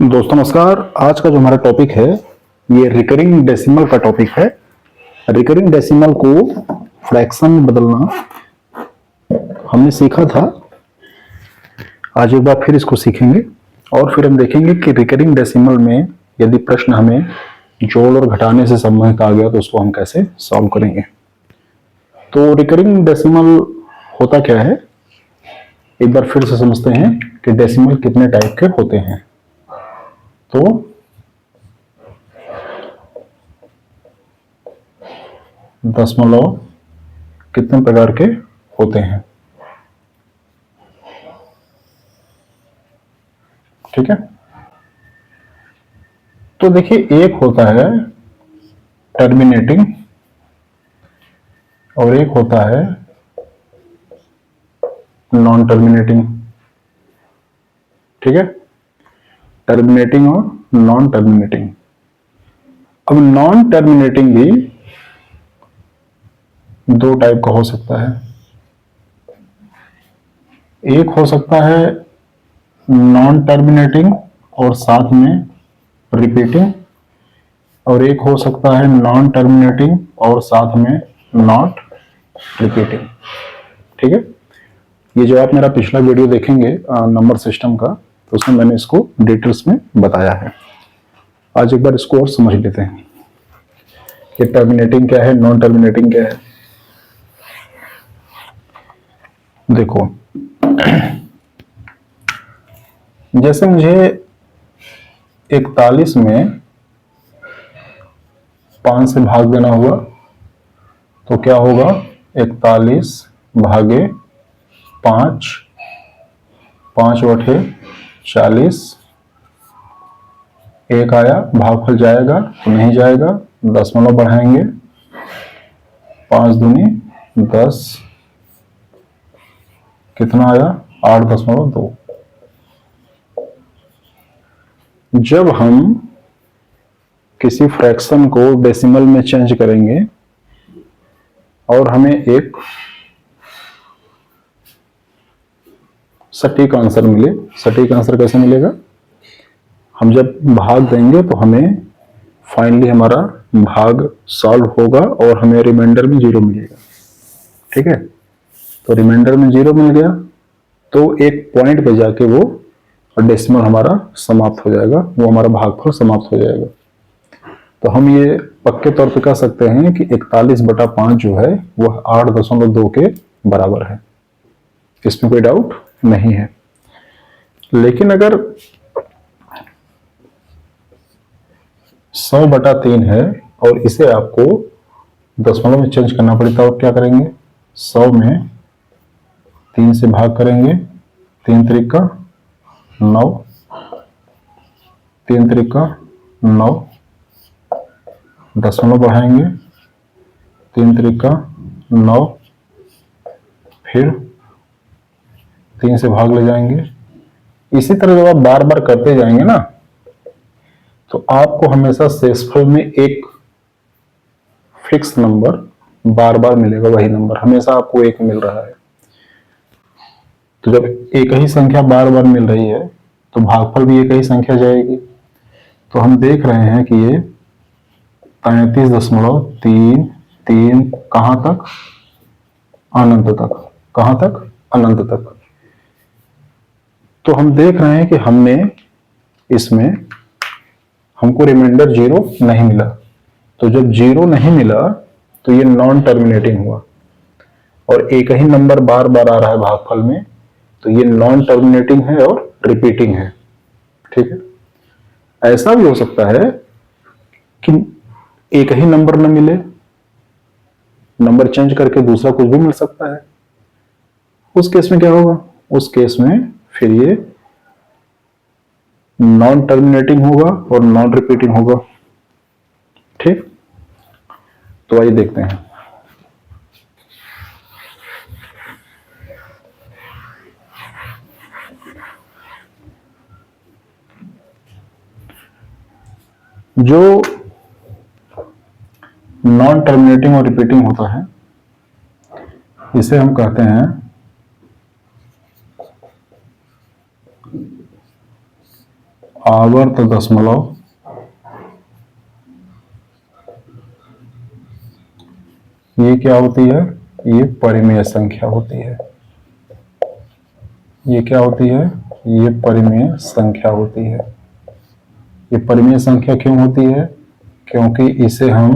दोस्तों नमस्कार। आज का जो हमारा टॉपिक है ये रिकरिंग डेसिमल का टॉपिक है। रिकरिंग डेसिमल को फ्रैक्शन में बदलना हमने सीखा था। आज एक बार फिर इसको सीखेंगे और फिर हम देखेंगे कि रिकरिंग डेसिमल में यदि प्रश्न हमें जोड़ और घटाने से संबंधित आ गया तो उसको हम कैसे सॉल्व करेंगे। तो रिकरिंग डेसिमल होता क्या है, एक बार फिर से समझते हैं कि डेसिमल कितने टाइप के होते हैं। तो दशमलव कितने प्रकार के होते हैं, ठीक है। तो देखिए, एक होता है टर्मिनेटिंग और एक होता है नॉन टर्मिनेटिंग, ठीक है। टर्मिनेटिंग और नॉन टर्मिनेटिंग। अब नॉन टर्मिनेटिंग भी दो टाइप का हो सकता है। एक हो सकता है नॉन टर्मिनेटिंग और साथ में रिपीटिंग, और एक हो सकता है नॉन टर्मिनेटिंग और साथ में नॉट रिपीटिंग, ठीक है। ये जो आप मेरा पिछला वीडियो देखेंगे नंबर सिस्टम का, तो उसमें मैंने इसको डिटेल्स में बताया है। आज एक बार इसको और समझ लेते हैं कि टर्मिनेटिंग क्या है, नॉन टर्मिनेटिंग क्या है। देखो, जैसे मुझे 41 में 5 से भाग देना हुआ तो क्या होगा, 41 भागे 5, 5/40, एक आया, भागफल जाएगा तो नहीं जाएगा, दशमलव बढ़ाएंगे, 5 दूनी 10, कितना आया 8.2। जब हम किसी फ्रैक्शन को डेसिमल में चेंज करेंगे और हमें एक सटीक आंसर मिले, सटीक आंसर कैसे मिलेगा, हम जब भाग देंगे तो हमें फाइनली हमारा भाग सॉल्व होगा और हमें रिमाइंडर में 0 मिलेगा, ठीक है। तो रिमाइंडर में 0 मिल गया तो एक पॉइंट पे जाके वो डेसिमल हमारा समाप्त हो जाएगा, वो हमारा भागफल समाप्त हो जाएगा। तो हम ये पक्के तौर पे कह सकते हैं कि 41/5 जो है वह 8.2 के बराबर है, इसमें कोई डाउट नहीं है। लेकिन अगर 100/3 है और इसे आपको दशमलव में चेंज करना पड़ता है, और क्या करेंगे, 100 में 3 से भाग करेंगे, 3 त्रिक का 9, 3 त्रिक का 9, दशमलव बढ़ाएंगे, 3 त्रिक का 9, फिर 3 से भाग ले जाएंगे। इसी तरह जब आप बार बार करते जाएंगे ना, तो आपको हमेशा शेषफल में एक फिक्स नंबर बार बार मिलेगा, वही नंबर हमेशा आपको एक मिल रहा है। तो जब एक ही संख्या बार बार मिल रही है तो भागफल भी एक ही संख्या जाएगी। तो हम देख रहे हैं कि ये 33.33 कहां तक, अनंत तक, कहां तक, अनंत तक। तो हम देख रहे हैं कि हमने इसमें हमको रिमाइंडर 0 नहीं मिला। तो जब 0 नहीं मिला तो ये नॉन टर्मिनेटिंग हुआ, और एक ही नंबर बार बार आ रहा है भागफल में, तो ये नॉन टर्मिनेटिंग है और रिपीटिंग है, ठीक है। ऐसा भी हो सकता है कि एक ही नंबर न मिले, नंबर चेंज करके दूसरा कुछ भी मिल सकता है। उस केस में क्या होगा, उस केस में फिर ये नॉन टर्मिनेटिंग होगा और नॉन रिपीटिंग होगा, ठीक। तो आइए देखते हैं। जो नॉन टर्मिनेटिंग और रिपीटिंग होता है इसे हम कहते हैं आवर्त दशमलव ये क्या होती है? ये परिमेय संख्या होती है। ये क्या होती है? ये परिमेय संख्या होती है। ये परिमेय संख्या क्यों होती है? क्योंकि इसे हम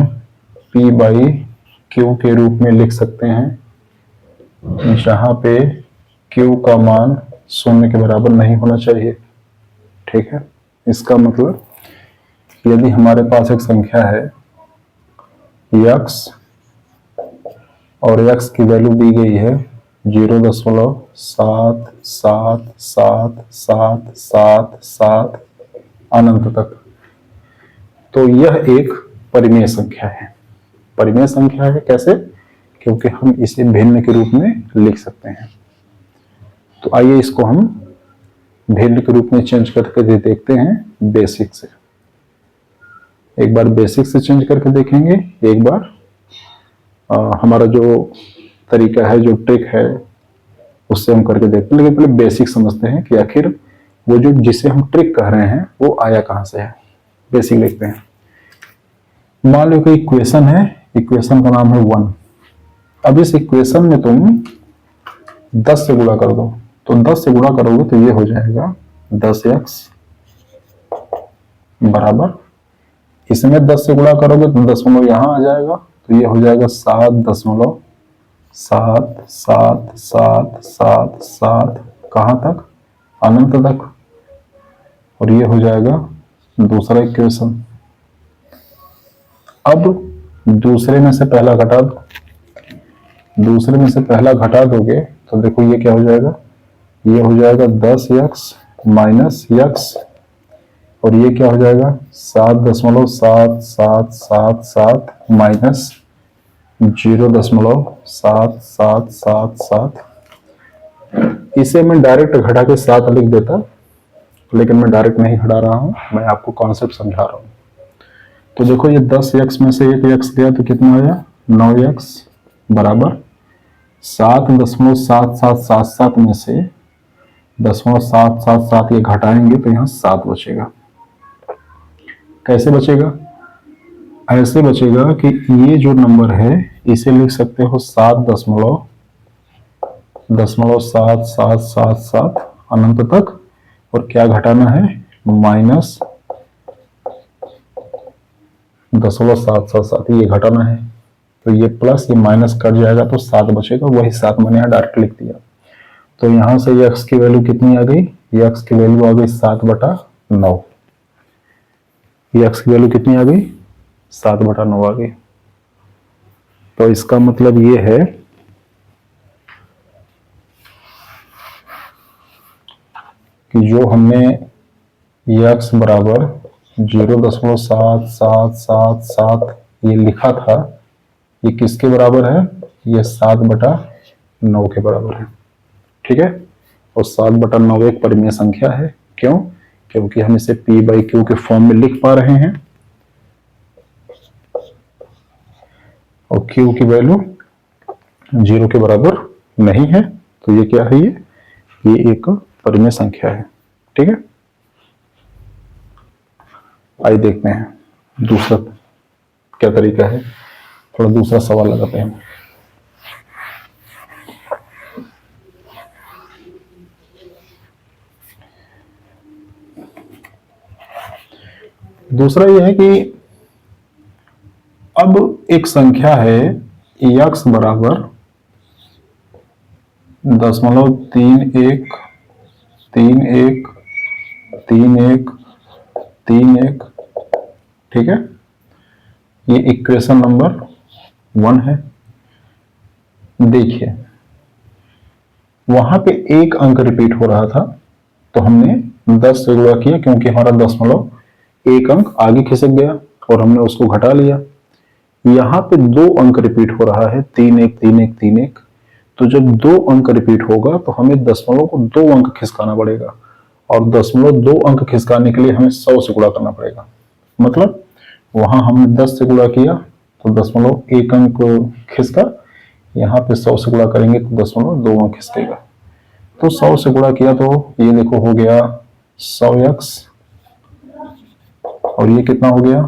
P बाई Q के रूप में लिख सकते हैं, जहां पे Q का मान 0 के बराबर नहीं होना चाहिए। ठीक है, इसका मतलब यदि हमारे पास एक संख्या है x और x की वैल्यू दी गई है 0.777777 अनंत तक, तो यह एक परिमेय संख्या है। परिमेय संख्या है कैसे? क्योंकि हम इसे भिन्न के रूप में लिख सकते हैं। तो आइए इसको हम भिन्न के रूप में चेंज करके देखते हैं बेसिक से। एक बार बेसिक से चेंज करके देखेंगे, एक बार हमारा जो तरीका है, जो ट्रिक है, उससे हम करके देखते हैं। लेकिन पहले बेसिक समझते हैं कि आखिर वो जो जिसे हम ट्रिक कह रहे हैं वो आया कहां से है। बेसिक लिखते हैं। मान लो कि इक्वेशन है, इक्वेशन का नाम है 1। अब इस इक्वेशन में तुम 10 से गुणा कर दो, तो 10 से गुणा करोगे तो ये हो जाएगा 10x बराबर, इसमें 10 से गुणा करोगे तो दशमलव यहां आ जाएगा, तो ये हो जाएगा 7.777777 कहां तक? अनंत तक। और ये हो जाएगा दूसरा इक्वेशन। अब दूसरे में से पहला घटा दो, दूसरे में से पहला घटा दोगे तो देखो ये क्या हो जाएगा? ये हो जाएगा 10x माइनस x, और ये क्या हो जाएगा? 7.7777 माइनस 0.7777। इसे मैं डायरेक्ट घटा के 7 लिख देता, लेकिन मैं डायरेक्ट नहीं घटा रहा हूं, मैं आपको कॉन्सेप्ट समझा रहा हूं। तो देखो ये 10x में से एक x गया तो कितना आया? 9x बराबर 7.7777 में से 0.777 ये घटाएंगे तो यहाँ 7 बचेगा। कैसे बचेगा? ऐसे बचेगा कि ये जो नंबर है इसे लिख सकते हो 7.7777 अनंत तक, और क्या घटाना है? माइनस 0.777 ये घटाना है। तो ये प्लस ये माइनस कट जाएगा तो 7 बचेगा, वही 7 मैंने यहाँ डायरेक्ट लिख दिया। तो यहां से ये x की वैल्यू कितनी आ गई? ये x की वैल्यू आ गई 7/9। ये x की वैल्यू कितनी आ गई? 7/9 आ गई। तो इसका मतलब ये है कि जो हमने x बराबर 0.7777 ये लिखा था, ये किसके बराबर है? ये 7/9 के बराबर है। ठीक है, और 7/9 एक परिमेय संख्या है। क्यों? क्योंकि हम इसे P बाई Q के फॉर्म में लिख पा रहे हैं, और Q की वैल्यू 0 के बराबर नहीं है, तो ये क्या है? ये एक परिमेय संख्या है। ठीक है, आइए देखते हैं दूसरा क्या तरीका है। थोड़ा दूसरा सवाल लगाते हैं। दूसरा यह है कि अब एक संख्या है x बराबर 0.31313131। ठीक है, ये इक्वेशन नंबर 1 है। देखिए वहां पे एक अंक रिपीट हो रहा था, तो हमने 10 से गुणा किया, क्योंकि हमारा दशमलव एक अंक आगे खिसक गया और हमने उसको घटा लिया। यहाँ पे 2 अंक रिपीट हो रहा है, 313131। तो जब 2 अंक रिपीट होगा तो हमें दशमलव को 2 अंक खिसकाना पड़ेगा, और दशमलव 2 अंक खिसकाने के लिए हमें 100 से गुणा करना पड़ेगा। मतलब वहां हमने 10 से गुणा किया तो दशमलव एक अंक खिसका, यहाँ पे 100 से गुणा करेंगे तो दशमलव 2 अंक खिसकेगा। तो 100 से गुणा किया तो ये देखो हो गया 100x और ये कितना हो गया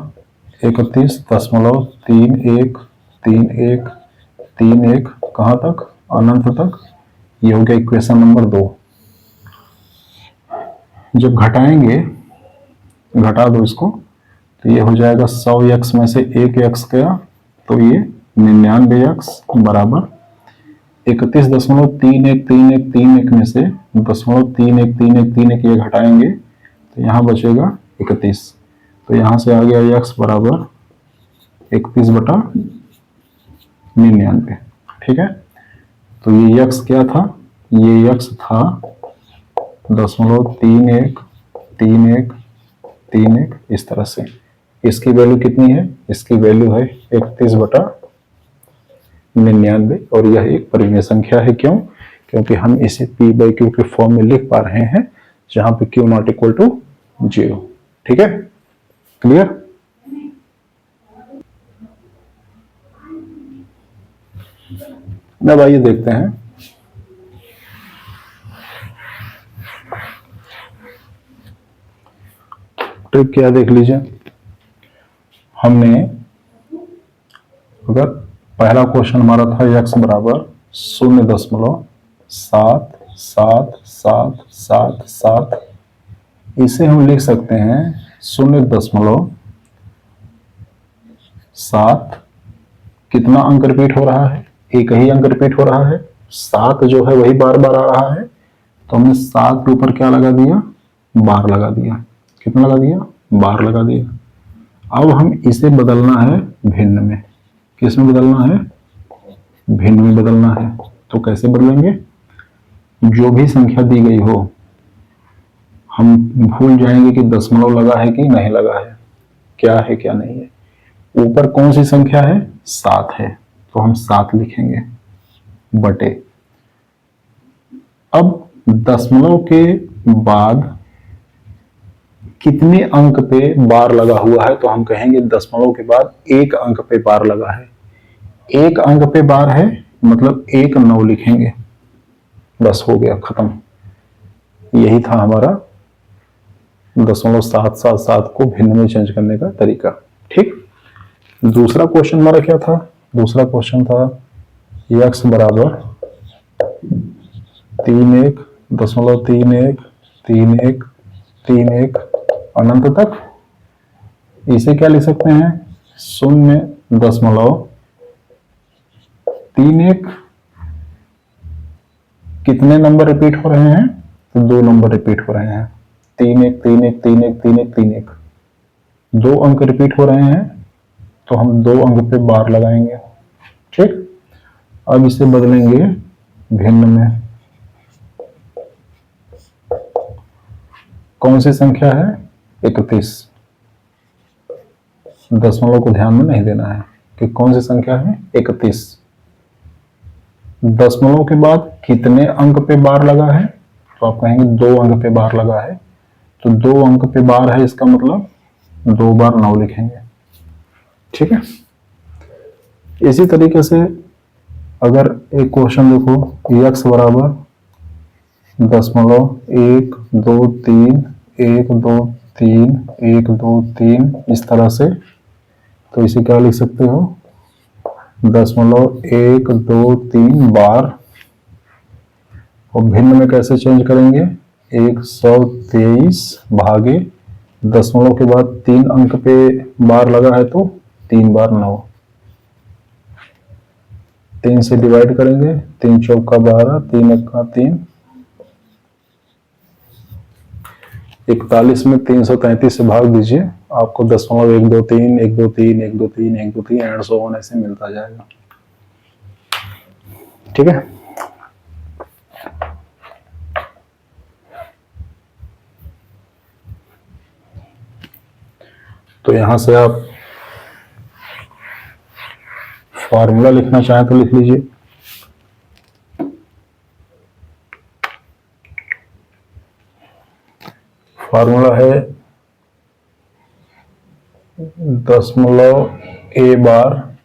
31.3131 कहाँ तक अनंत तक। ये हो गया इक्वेशन नंबर 2। जब घटाएंगे, घटा दो इसको, तो ये हो जाएगा 100x में से 1x गया तो ये 99x बराबर 31.313131 में से 0.313131 ये घटाएंगे तो यहाँ बचेगा 31। तो यहाँ से आ गया x बराबर 31/99। ठीक है, तो ये x क्या था, ये x था 0.313131 इस तरह से। इसकी वैल्यू कितनी है, इसकी वैल्यू है 31/99 और यह एक परिमेय संख्या है। क्यों, क्योंकि हम इसे p/q के फॉर्म में लिख पा रहे हैं जहां पे q नॉट इक्वल टू 0। ठीक है, क्लियर। अब आइए देखते हैं ट्रिक क्या, देख लीजिए। हमने अगर पहला क्वेश्चन हमारा था x बराबर 0.777777, इसे हम लिख सकते हैं 0.7। कितना अंक रिपीट हो रहा है, एक ही अंक रिपीट हो रहा है, 7 जो है वही बार बार आ रहा है, तो हमने 7 के ऊपर क्या लगा दिया, बार लगा दिया। कितना लगा दिया, बार लगा दिया। अब हम इसे बदलना है भिन्न में। किस में बदलना है, भिन्न में बदलना है। तो कैसे बदलेंगे, जो भी संख्या दी गई हो हम भूल जाएंगे कि दशमलव लगा है कि नहीं लगा है, क्या है क्या नहीं है। ऊपर कौन सी संख्या है, 7 है, तो हम 7 लिखेंगे बटे। अब दशमलव के बाद कितने अंक पे बार लगा हुआ है, तो हम कहेंगे दशमलव के बाद 1 अंक पे बार लगा है। 1 अंक पे बार है मतलब 1 9 लिखेंगे, बस हो गया, खत्म। यही था हमारा 0.777 को भिन्न में चेंज करने का तरीका। ठीक, दूसरा क्वेश्चन हमारा क्या था, दूसरा क्वेश्चन था x बराबर 31.3131 अनंत तक। इसे क्या लिख सकते हैं, 0.31। कितने नंबर रिपीट हो रहे हैं, तो 2 नंबर रिपीट हो रहे हैं, 3131313131। 2 अंक रिपीट हो रहे हैं तो हम 2 अंक पे बार लगाएंगे। ठीक, अब इसे बदलेंगे भिन्न में। कौन सी संख्या है, 31। दशमलव को ध्यान में नहीं देना है कि कौन सी संख्या है, 31। दशमलव के बाद कितने अंक पे बार लगा है, तो आप कहेंगे 2 अंक पे बार लगा है, तो 2 अंक पे बार है, इसका मतलब 2 बार 9 लिखेंगे। ठीक है, इसी तरीके से अगर एक क्वेश्चन देखो, x बराबर 0.123123123 इस तरह से, तो इसे क्या लिख सकते हो, 0.123 बार। और भिन्न में कैसे चेंज करेंगे, 123 भागे दशमलव के बाद 3 अंक पे बार लगा है तो 3 बार 9। 3 से डिवाइड करेंगे, 3 चौका 12, 3 एक्का 3, 41 में 333 से भाग दीजिए, आपको 0.123 123 123 123 एंड सो ऑन ऐसे मिलता जाएगा। ठीक है, तो यहां से आप फॉर्मूला लिखना चाहें तो लिख लीजिए। फॉर्मूला है दशमलव a बार,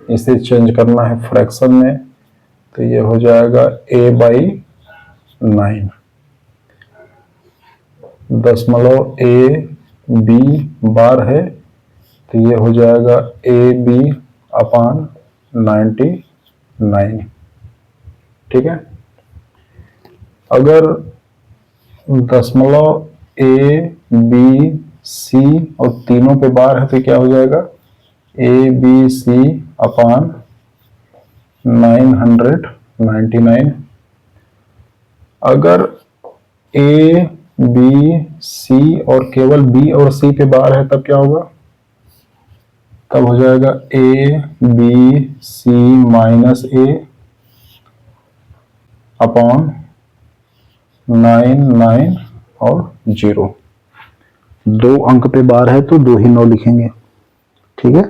इसे चेंज करना है फ्रैक्शन में, तो ये हो जाएगा a/9। दशमलव a बी बार है तो ये हो जाएगा ए बी अपान 99। ठीक है। अगर दशमलव ए बी सी और तीनों पे बार है तो क्या हो जाएगा ए बी सी अपान 999। अगर ए बी सी और केवल बी और सी पे बार है तब क्या होगा, तब हो जाएगा A B C minus A upon 99 और 0। दो अंक पे बार है तो दो ही 9 लिखेंगे। ठीक है,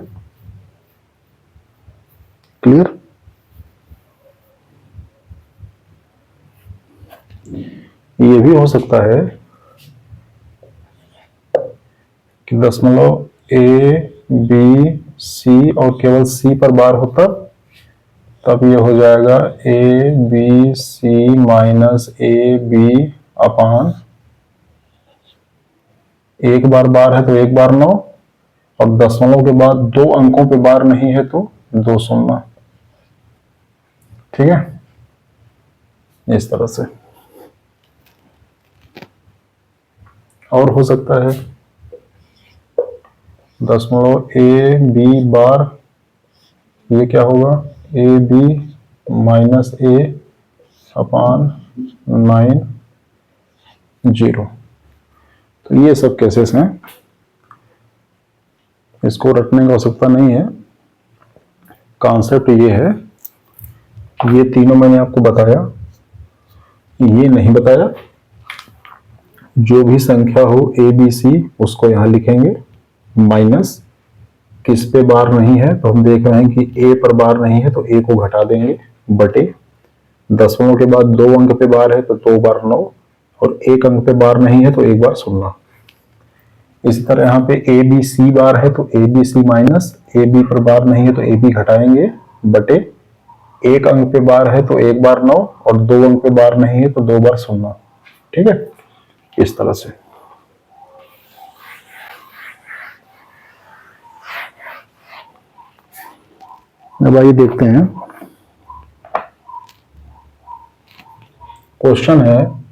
क्लियर। ये भी हो सकता है कि दशमलव ए बी सी और केवल सी पर बार होता तब ये हो जाएगा A B C minus A B upon, एक बार है तो एक बार 9 और दशमलव के बाद दो अंकों पे बार नहीं है तो 2 सुनना। ठीक है, इस तरह से। और हो सकता है दशमलव ए बी बार, ये क्या होगा ए बी माइनस ए अपान 9 0। तो ये सब केसेस हैं, इसको रटने की आवश्यकता नहीं है। कॉन्सेप्ट ये है, ये तीनों मैंने आपको बताया, ये नहीं बताया। जो भी संख्या हो ए बी सी उसको यहां लिखेंगे, माइनस किस पे बार नहीं है तो हम देख रहे हैं कि ए पर बार नहीं है तो ए को घटा देंगे, बटे दशमलव के बाद दो अंक पे बार है तो 2 बार 9 और एक अंक पे बार नहीं है तो एक बार 0। इसी तरह यहाँ पे ए बी सी बार है तो A B C minus, A B पर बार नहीं है तो ए बी घटाएंगे, बटे एक अंक पे बार है तो एक बार 9 और दो अंक पे बार नहीं है तो 2 बार 0। ठीक है, इस तरह से। अब आइए देखते हैं, क्वेश्चन है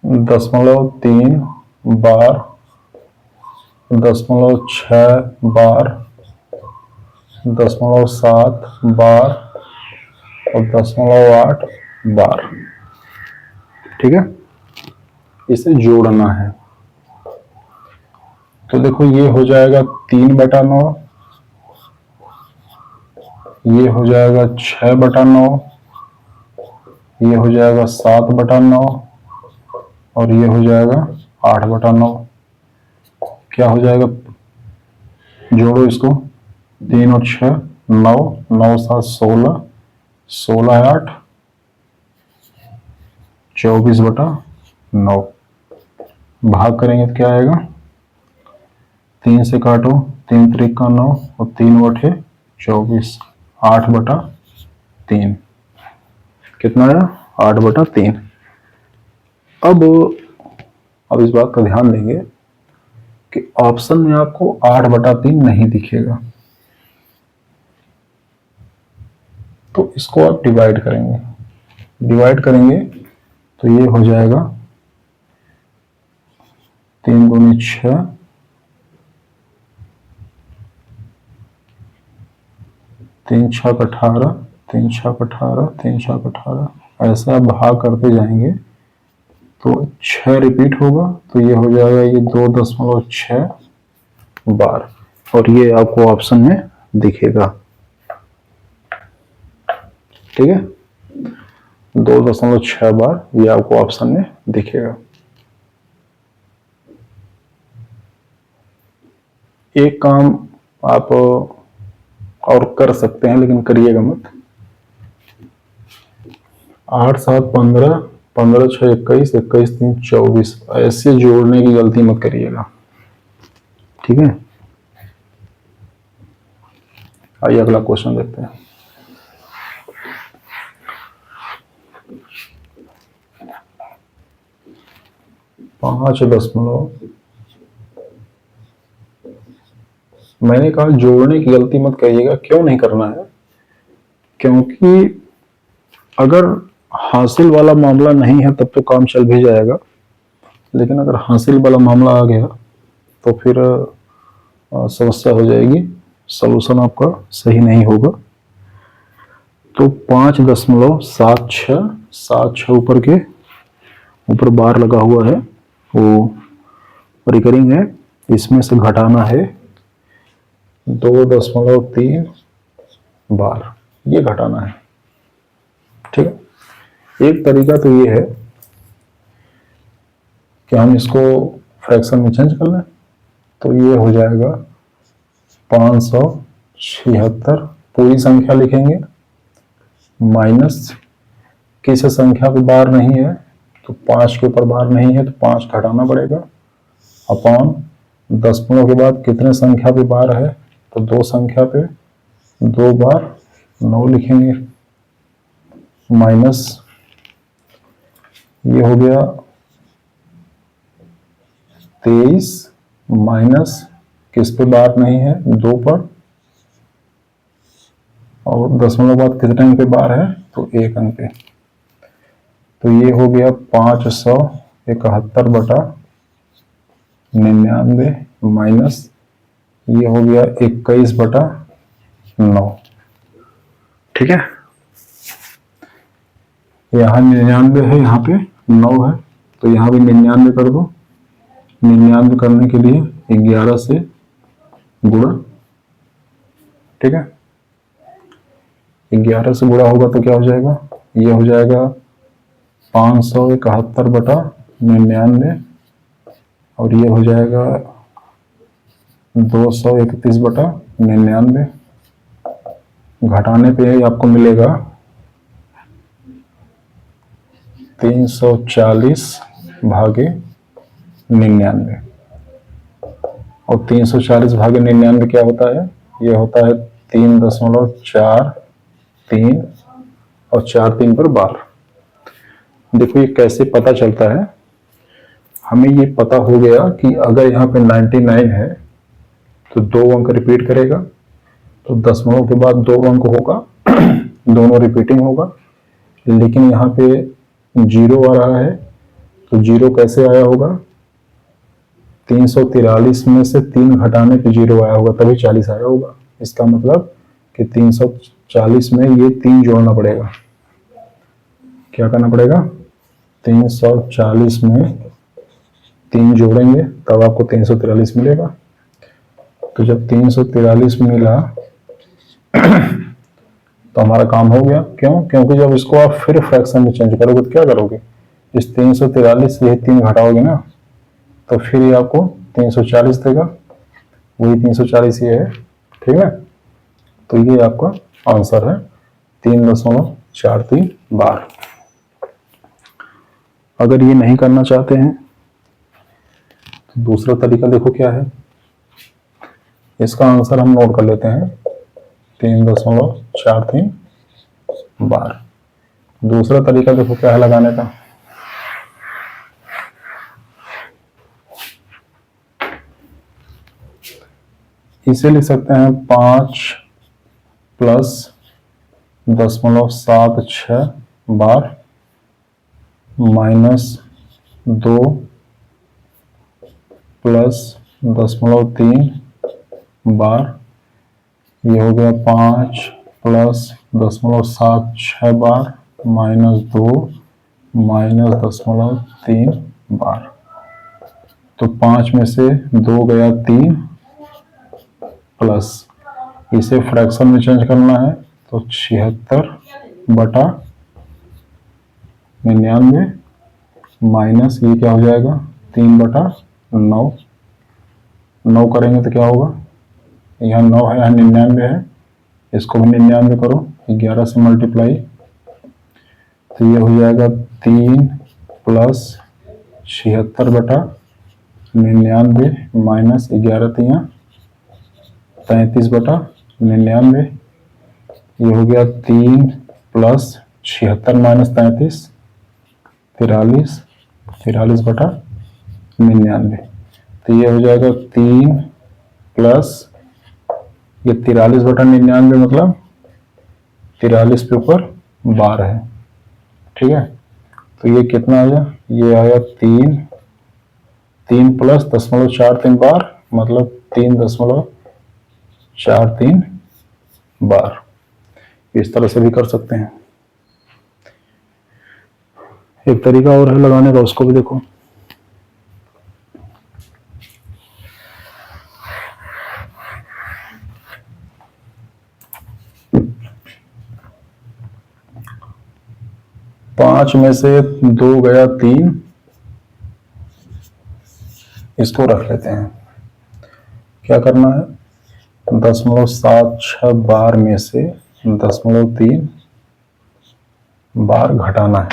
0.3 बार, 0.6 बार, 0.7 बार और 0.8 बार। ठीक है, इसे जोड़ना है तो देखो ये हो जाएगा 3/9, ये हो जाएगा 6/9, ये हो जाएगा 7/9 और ये हो जाएगा 8/9। क्या हो जाएगा, जोड़ो इसको, 3 और 6 9, 9 7 16, 16 8 24/9। भाग करेंगे तो क्या आएगा, 3 से काटो, 3 त्रिक का 9 और 3 बटे 24, 8/3। कितना आया, 8/3। अब इस बात का ध्यान देंगे कि ऑप्शन में आपको 8/3 नहीं दिखेगा, तो इसको आप डिवाइड करेंगे तो ये हो जाएगा 3 दूनी 6, 3 6 18, 3 6 18, 3 6 18, ऐसा आप भाग करते जाएंगे तो 6 रिपीट होगा तो ये हो जाएगा ये 2.6 बार और ये आपको ऑप्शन में दिखेगा। ठीक है, 2.6 बार ये आपको ऑप्शन में दिखेगा। एक काम आप और कर सकते हैं लेकिन करिएगा मत। 8 7 15, 15 6 21, 21 3 24, ऐसे जोड़ने की गलती मत करिएगा। ठीक है, आइए अगला क्वेश्चन देखते हैं। 5 दशमलव, मैंने कहा जोड़ने की गलती मत करिएगा। क्यों नहीं करना है? क्योंकि अगर हासिल वाला मामला नहीं है तब तो काम चल भी जाएगा, लेकिन अगर हासिल वाला मामला आ गया तो फिर समस्या हो जाएगी, सॉल्यूशन आपका सही नहीं होगा। तो 5.76 ऊपर बार लगा हुआ है, वो रिकरिंग है, इसमें से घटाना है 2.3 बार, ये घटाना है। ठीक है, एक तरीका तो ये है कि हम इसको फ्रैक्शन में चेंज कर लें, तो ये हो जाएगा 576, पूरी संख्या लिखेंगे, माइनस किसी संख्या पे बार नहीं है तो 5 के ऊपर बार नहीं है तो 5 घटाना पड़ेगा, अपॉन दशमलव के बाद कितने संख्या पे बार है तो 2 संख्या पे 2 बार 9 लिखेंगे, माइनस ये हो गया 23, माइनस किस पे बार नहीं है 2 पर, और दशमलव बाद कितने अंक पे बार है तो 1 अंक पे, तो ये हो गया 571/99, माइनस ये हो गया 21/9। ठीक है, यहाँ 99 है, यहाँ पे 9 है, तो यहाँ भी 99 कर दो। 99 करने के लिए 11 से गुणा, ठीक है, 11 से गुणा होगा तो क्या हो जाएगा, ये हो जाएगा 571/99, और ये हो जाएगा 231/99, घटाने पे आपको मिलेगा 340/99, और 340/99 क्या होता है, ये होता है 3.43 और 4 3 पर बार। देखो ये कैसे पता चलता है, हमें ये पता हो गया कि अगर यहाँ पे 99 है तो 2 अंक रिपीट करेगा, तो दशमलव के बाद 2 अंक होगा, दोनों रिपीटिंग होगा, लेकिन यहाँ पे 0 आ रहा है, तो 0 कैसे आया होगा, 343 में से 3 घटाने पे 0 आया होगा, तभी 40 आया होगा। इसका मतलब कि 340 में ये 3 जोड़ना पड़ेगा। क्या करना पड़ेगा, 340 में 3 जोड़ेंगे तब आपको 343 मिलेगा। तो जब 343 मिला तो हमारा काम हो गया। क्यों? क्योंकि जब इसको आप फिर फ्रैक्शन में चेंज करोगे तो क्या करोगे, इस 343 से 3 घटाओगे ना, तो फिर ये आपको 340 देगा, वही 340 ये है। ठीक है, तो ये आपका आंसर है 3.43 बार। अगर ये नहीं करना चाहते हैं तो दूसरा तरीका देखो क्या है, इसका आंसर हम नोट कर लेते हैं 3.43 बार। दूसरा तरीका देखो क्या है लगाने का, इसे लिख सकते हैं 5 + 0.76 बार, -2 + 0.3 बार, ये हो गया 5 + 0.76 बार, -2 -0.3 बार। तो 5 में से 2 गया 3, प्लस इसे फ्रैक्शन में चेंज करना है तो 76/99, माइनस ये क्या हो जाएगा 3/9। 9 करेंगे तो क्या होगा, यहाँ 9 है, यहाँ 99 है, इसको भी 99 करो, 11 से मल्टीप्लाई, तो ये हो जाएगा 3 + 76/99 माइनस 11 3 33/99, ये हो गया 3 + 76 - 33 43 43/99। 99। तो ये हो जाएगा 3 प्लस ये 43/99 मतलब 43 के ऊपर 12 है। ठीक है, तो ये कितना आया, ये आया 3 प्लस 0.43 बार मतलब 3.43 बार। इस तरह से भी कर सकते हैं। एक तरीका और है लगाने का, उसको भी देखो। पांच में से 2 गया 3, इसको रख लेते हैं। क्या करना है, 0.76 बार में से 0.3 बार घटाना है।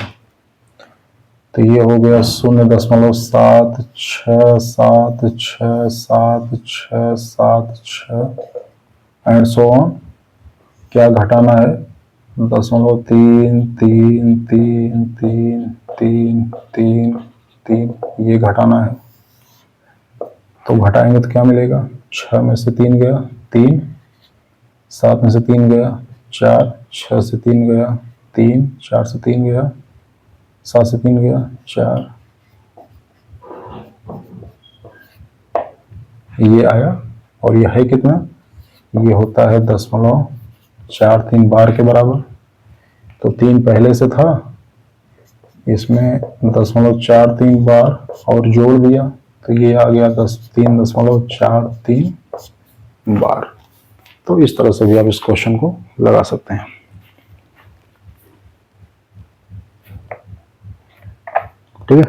तो ये हो गया 0.767676 एंड सो ऑन। क्या घटाना है, 0.3333333 ये घटाना है। तो घटाएंगे तो क्या मिलेगा, 6 में से 3 गया 3, 7 में से 3 गया 4, 6 से 3 गया 3, 4 से 3 गया 7 से 3 गया 4, ये आया। और यह है कितना, ये होता है 0.43 बार के बराबर। तो 3 पहले से था, इसमें 0.43 बार और जोड़ दिया, तो ये आ गया 3.43 बार। तो इस तरह से भी आप इस क्वेश्चन को लगा सकते हैं। ठीक है,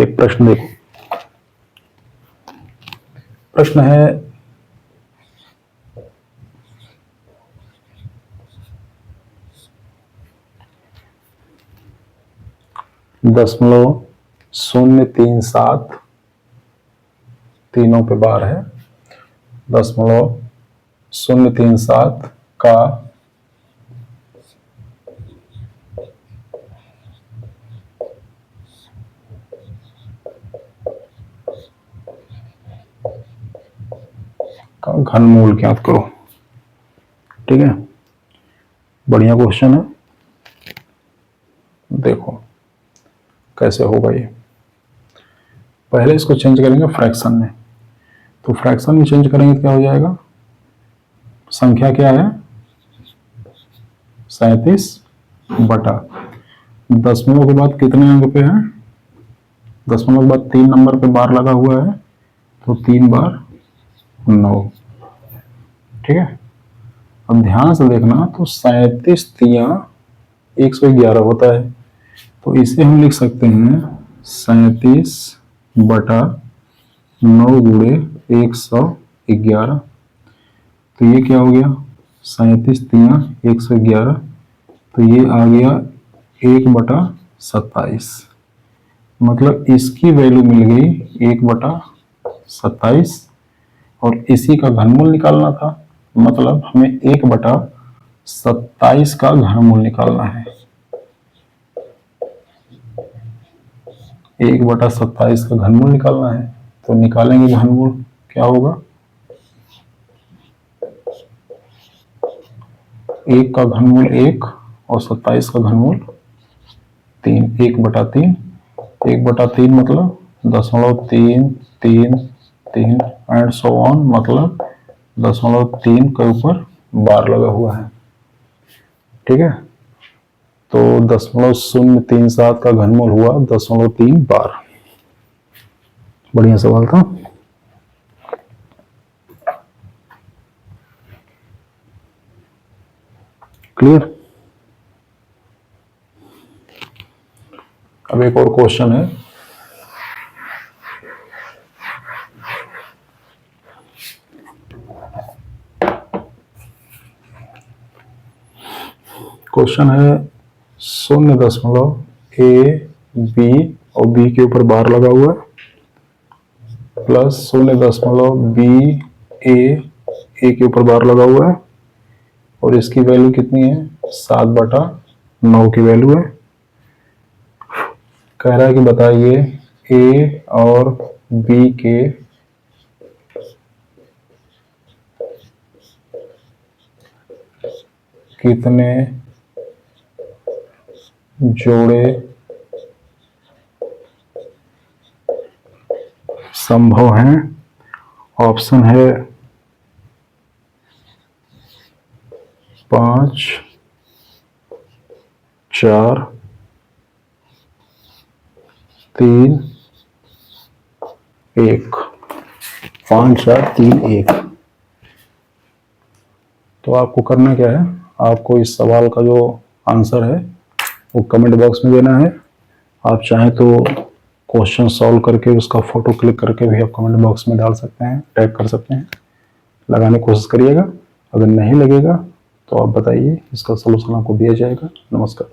एक प्रश्न देखो। प्रश्न है 0.037, तीनों पे बार है, 0.037 का घनमूल ज्ञात करो। ठीक है, बढ़िया क्वेश्चन है, देखो कैसे होगा ये। पहले इसको चेंज करेंगे फ्रैक्शन में, तो फ्रैक्शन में चेंज करेंगे तो क्या हो जाएगा, संख्या क्या है 37 बटा दशमलव के बाद कितने अंक पे है, दशमलव के बाद 3 नंबर पे बार लगा हुआ है, तो 3 बार 9। ठीक है, अब ध्यान से देखना, तो 37 तिया 111 होता है, तो इसे हम लिख सकते हैं 37 बटा 9 गुणे 111। तो ये क्या हो गया, 37 तिया 111, तो ये आ गया 1/27। मतलब इसकी वैल्यू मिल गई 1/27 और इसी का घनमूल निकालना था। मतलब हमें 1/27 का घनमूल निकालना है। 1/27 का घनमूल निकालना है, तो निकालेंगे घनमूल, क्या होगा, 1 का घनमूल 1 और 27 का घनमूल 3, 1/3, 1/3 मतलब 0.333 एंड सो ऑन, मतलब 0.3 के ऊपर बार लगा हुआ है। ठीक है, तो 0.037 का घनमूल हुआ 0.3 बार। बढ़िया सवाल था। क्लियर। अब एक और क्वेश्चन है, क्वेश्चन है 0.a b और b के ऊपर बार लगा हुआ है प्लस 0.b a के ऊपर बार लगा हुआ है और इसकी वैल्यू कितनी है 7/3। 9 की वैल्यू है। कह रहा है कि बताइए ए और बी के कितने जोड़े संभव हैं। ऑप्शन है 5, 4, 3, 1। 5, 4, 3, 1। तो आपको करना क्या है, आपको इस सवाल का जो आंसर है वो कमेंट बॉक्स में देना है। आप चाहें तो क्वेश्चन सॉल्व करके उसका फोटो क्लिक करके भी आप कमेंट बॉक्स में डाल सकते हैं, टैग कर सकते हैं। लगाने की कोशिश करिएगा। अगर नहीं लगेगा तो आप बताइए, इसका सलूशन आपको दिया जाएगा। नमस्कार।